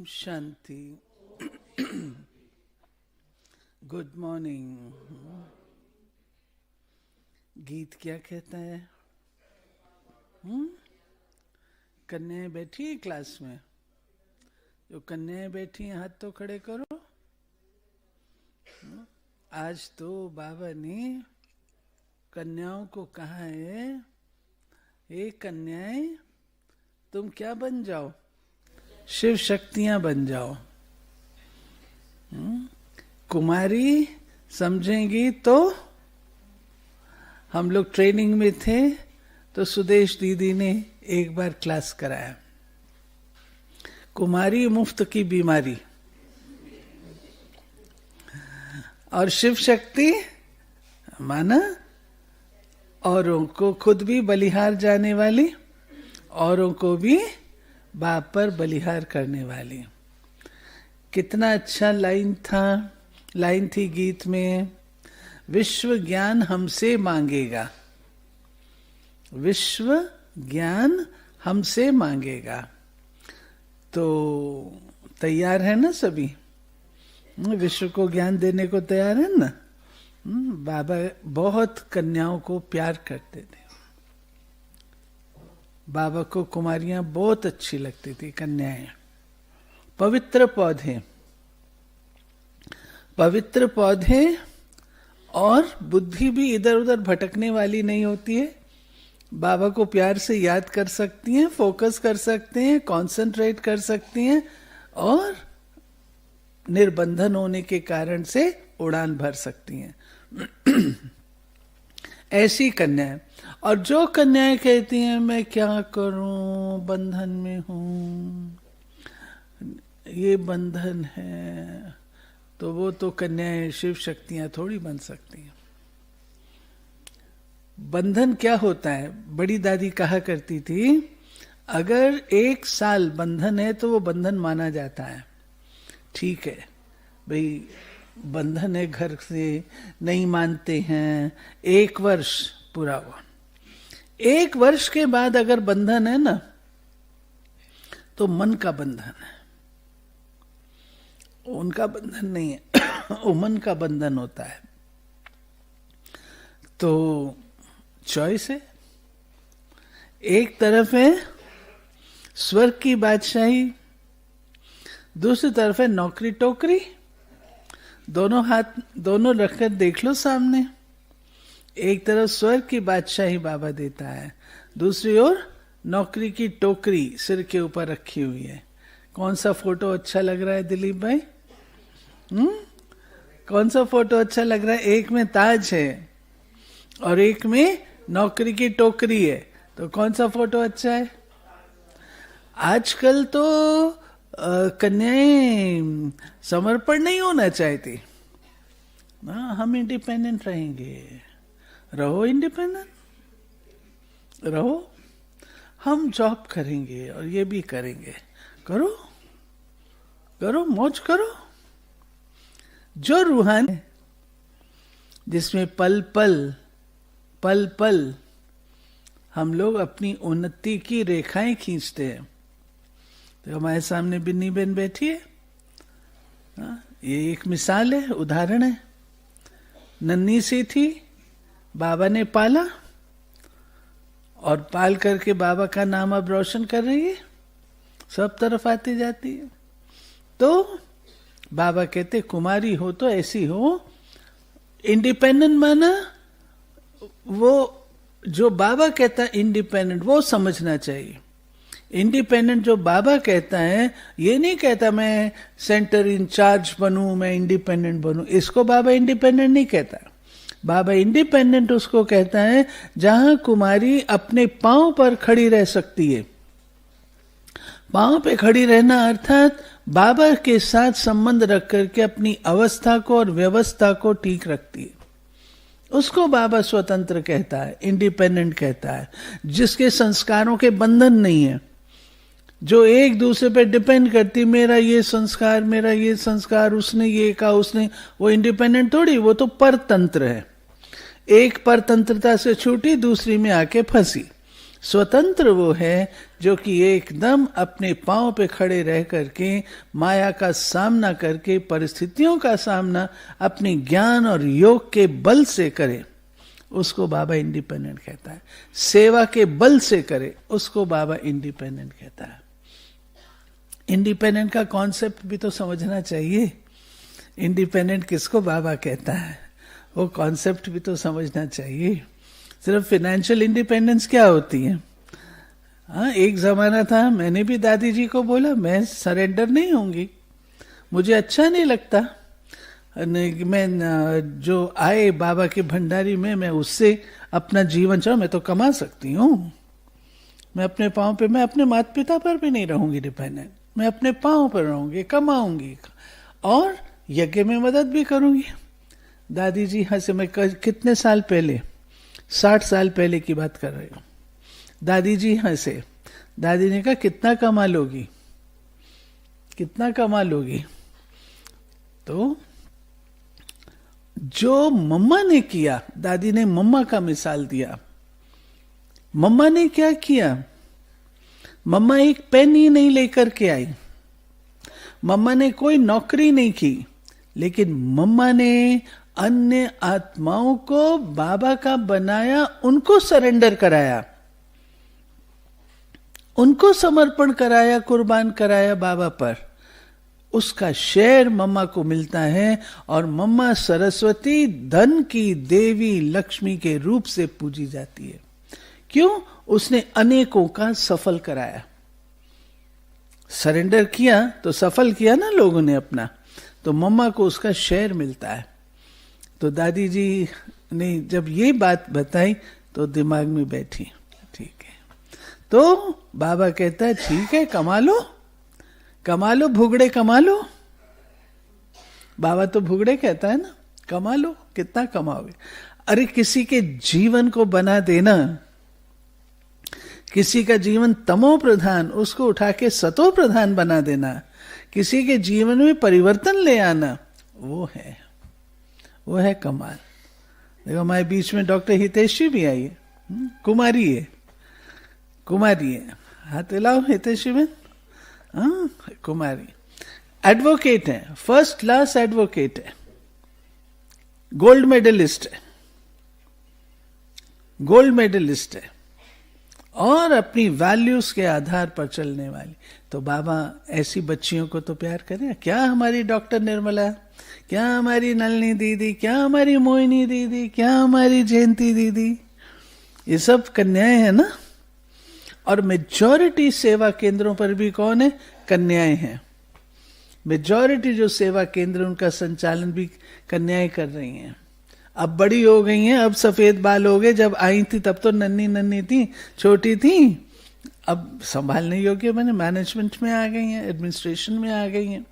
शांति। Good morning. गीत क्या कहता है? कन्याएं बैठी है क्लास में? जो कन्याएं बैठी हैं हाथ तो खड़े करो। आज तो बाबा ने कन्याओं को कहा है, ये कन्याएं तुम क्या बन जाओ? शिव शक्तियां बन जाओ। कुमारी समझेंगी तो। हम लोग ट्रेनिंग में थे तो सुदेश दीदी ने एक बार क्लास कराया, कुमारी मुफ्त की बीमारी, और शिव शक्ति माना औरों को खुद भी बलिहार जाने वाली, औरों को भी बाप पर बलिहार करने वाली। कितना अच्छा लाइन थी गीत में, विश्व ज्ञान हमसे मांगेगा, विश्व ज्ञान हमसे मांगेगा। तो तैयार है ना सभी? विश्व को ज्ञान देने को तैयार है ना? बाबा बहुत कन्याओं को प्यार करते थे। बाबा को कुमारियां बहुत अच्छी लगती थी, कन्याएं। पवित्र पौधे और बुद्धि भी इधर उधर भटकने वाली नहीं होती है। बाबा को प्यार से याद कर सकती हैं, फोकस कर सकते हैं, कंसंट्रेट कर सकती हैं, और निर्बंधन होने के कारण से उड़ान भर सकती हैं। ऐसी कन्याएं। और जो कन्याएं कहती हैं मैं क्या करूं, बंधन में हूं, ये बंधन है, तो वो तो कन्याएं शिव शक्तियां थोड़ी बन सकती हैं। बंधन क्या होता है? बड़ी दादी कहा करती थी, अगर 1 साल बंधन है तो वो बंधन माना जाता है। ठीक है भाई, बंधन है, घर से नहीं मानते हैं, 1 वर्ष पूरा हुआ। 1 वर्ष के बाद अगर बंधन है ना, तो मन का बंधन है, उनका बंधन नहीं है। वो मन का बंधन होता है। तो चॉइस है। एक तरफ है स्वर्ग की बादशाही, दूसरी तरफ है नौकरी टोकरी। दोनों रखकर देख लो सामने। एक तरफ स्वर्ग की बादशाही बाबा देता है, दूसरी ओर नौकरी की टोकरी सिर के ऊपर रखी हुई है। कौन सा फोटो अच्छा लग रहा है दिलीप भाई? कौन सा फोटो अच्छा लग रहा है? एक में ताज है और एक में नौकरी की टोकरी है, तो कौन सा फोटो अच्छा है? आजकल तो कन्याएं समर्पण नहीं होना चाहती ना, हम इंडिपेंडेंट रहेंगे। रहो इंडिपेंडेंट, रहो, हम जॉब करेंगे और ये भी करेंगे। करो करो, मौज करो। जो रूहानी, जिसमें पल पल हम लोग अपनी उन्नति की रेखाएं खींचते हैं। तो हमारे सामने बिन्नी बहन बैठी है, ये एक मिसाल है, उदाहरण है। नन्ही सी थी, बाबा ने पाला, और पाल करके बाबा का नाम अब रोशन कर रही है, सब तरफ आती जाती है। तो बाबा कहते कुमारी हो तो ऐसी हो। इंडिपेंडेंट माना वो जो बाबा कहता है इंडिपेंडेंट, वो समझना चाहिए। इंडिपेंडेंट जो बाबा कहता है, ये नहीं कहता मैं सेंटर इंचार्ज बनूं, मैं इंडिपेंडेंट बनूं। इसको बाबा इंडिपेंडेंट नहीं कहता। बाबा इंडिपेंडेंट उसको कहता है जहां कुमारी अपने पांव पर खड़ी रह सकती है। पांव पे खड़ी रहना अर्थात बाबा के साथ संबंध रख करके अपनी अवस्था को और व्यवस्था को ठीक रखती है, उसको बाबा स्वतंत्र कहता है, इंडिपेंडेंट कहता है। जिसके संस्कारों के बंधन नहीं है, जो एक दूसरे पे डिपेंड करती, मेरा ये संस्कार, उसने ये कहा, उसने, वो इंडिपेंडेंट थोड़ी, वो तो परतंत्र है। एक परतंत्रता से छूटी, दूसरी में आके फंसी। स्वतंत्र वो है जो कि एकदम अपने पांव पे खड़े रह करके माया का सामना करके, परिस्थितियों का सामना अपने ज्ञान और योग के बल से करे, उसको बाबा इंडिपेंडेंट कहता है। सेवा के बल से करे, उसको बाबा इंडिपेंडेंट कहता है। इंडिपेंडेंट का कॉन्सेप्ट भी तो समझना चाहिए। इंडिपेंडेंट किसको बाबा कहता है, वो कॉन्सेप्ट भी तो समझना चाहिए। सिर्फ फाइनेंशियल इंडिपेंडेंस क्या होती है? हाँ, एक जमाना था, मैंने भी दादी जी को बोला मैं सरेंडर नहीं होंगी, मुझे अच्छा नहीं लगता, मैं जो आए बाबा के भंडारी में मैं उससे अपना जीवन चलाऊं, मैं तो कमा सकती हूँ, मैं अपने पाँव पे, मैं अपने माता पिता पर भी नहीं रहूंगी डिपेंडेंट, मैं अपने पाँव पर रहूंगी, कमाऊंगी और यज्ञ में मदद भी करूंगी। दादी जी हंसे। मैं कितने साल पहले, 60 साल पहले की बात कर रही हूँ। दादी जी हंसे। दादी ने कहा कितना कमा लोगी, कितना कमा लोगी? तो जो मम्मा ने किया, दादी ने मम्मा का मिसाल दिया। मम्मा ने क्या किया? मम्मा एक पेन ही नहीं लेकर के आई, मम्मा ने कोई नौकरी नहीं की, लेकिन मम्मा ने अन्य आत्माओं को बाबा का बनाया, उनको सरेंडर कराया, उनको समर्पण कराया, कुर्बान कराया बाबा पर। उसका शेयर मम्मा को मिलता है और मम्मा सरस्वती धन की देवी लक्ष्मी के रूप से पूजी जाती है। क्यों? उसने अनेकों का सफल कराया। सरेंडर किया तो सफल किया ना लोगों ने अपना, तो मम्मा को उसका शेयर मिलता है। तो दादी जी ने जब ये बात बताई तो दिमाग में बैठी, ठीक है। तो बाबा कहता है ठीक है, कमा लो, कमा लो, भुगड़े कमा लो। बाबा तो भुगड़े कहता है ना, कमा लो, कितना कमाओगे? अरे किसी के जीवन को बना देना, किसी का जीवन तमो प्रधान, उसको उठा के सतो प्रधान बना देना, किसी के जीवन में परिवर्तन ले आना, वो है कमाल। देखो हमारे बीच में डॉक्टर हितेशी भी आई है, कुमारी है, कुमारी है, हाथ हिलाओ हितेशी में। हाँ, कुमारी एडवोकेट है, फर्स्ट क्लास एडवोकेट है, गोल्ड मेडलिस्ट है, गोल्ड मेडलिस्ट है, और अपनी वैल्यूज के आधार पर चलने वाली। तो बाबा ऐसी बच्चियों को तो प्यार करे। क्या हमारी डॉक्टर निर्मला, क्या हमारी नलिनी दीदी, क्या हमारी मोहिनी दीदी, क्या हमारी जयंती दीदी, ये सब कन्याएं हैं ना। और मेजॉरिटी सेवा केंद्रों पर भी कौन है? कन्याएं हैं। मेजॉरिटी जो सेवा केंद्र, उनका संचालन भी कन्याएं कर रही हैं। अब बड़ी हो गई हैं, अब सफेद बाल हो गए, जब आई थी तब तो नन्ही नन्ही थी, छोटी थी, अब संभालने योग्य बने, मैनेजमेंट में आ गई हैं, एडमिनिस्ट्रेशन में आ गई हैं।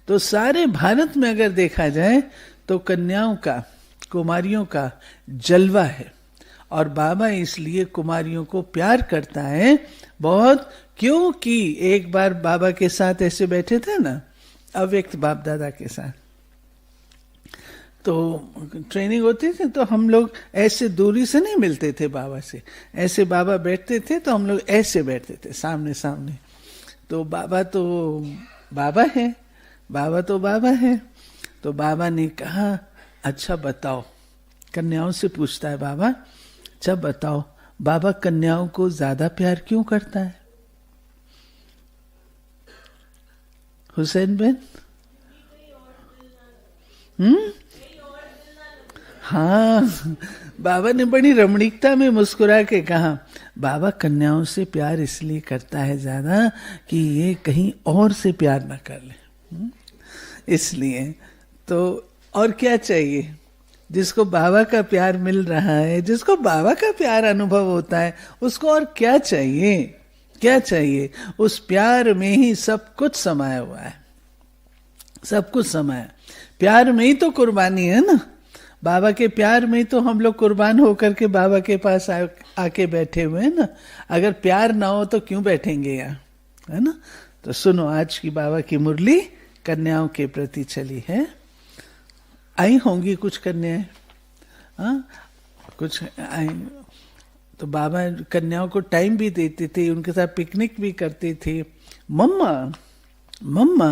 तो सारे भारत में अगर देखा जाए तो कन्याओं का, कुमारियों का जलवा है। और बाबा इसलिए कुमारियों को प्यार करता है बहुत, क्योंकि एक बार बाबा के साथ ऐसे बैठे थे ना, अव्यक्त बाप दादा के साथ, तो ट्रेनिंग होती थी, तो हम लोग ऐसे दूरी से नहीं मिलते थे बाबा से, ऐसे बाबा बैठते थे तो हम लोग ऐसे बैठते थे सामने सामने। तो बाबा तो बाबा है, बाबा तो बाबा है। तो बाबा ने कहा अच्छा बताओ, कन्याओं से पूछता है बाबा, अच्छा बताओ बाबा कन्याओं को ज्यादा प्यार क्यों करता है? हुसैन बेन? हाँ, बाबा ने बड़ी रमणीकता में मुस्कुरा के कहा, बाबा कन्याओं से प्यार इसलिए करता है ज्यादा कि ये कहीं और से प्यार ना कर ले, इसलिए। तो और क्या चाहिए? जिसको बाबा का प्यार मिल रहा है, जिसको बाबा का प्यार अनुभव होता है, उसको और क्या चाहिए? क्या चाहिए? उस प्यार में ही सब कुछ समाया हुआ है, सब कुछ समाया। प्यार में ही तो कुर्बानी है ना, बाबा के प्यार में ही तो हम लोग कुर्बान होकर के बाबा के पास आके बैठे हुए हैं ना। अगर प्यार ना हो तो क्यों बैठेंगे यहाँ, है ना। तो सुनो, आज की बाबा की मुरली कन्याओं के प्रति चली है। आई होंगी कुछ कन्याएं, हाँ कुछ आई। तो बाबा कन्याओं को टाइम भी देते थे, उनके साथ पिकनिक भी करते थे। मम्मा मम्मा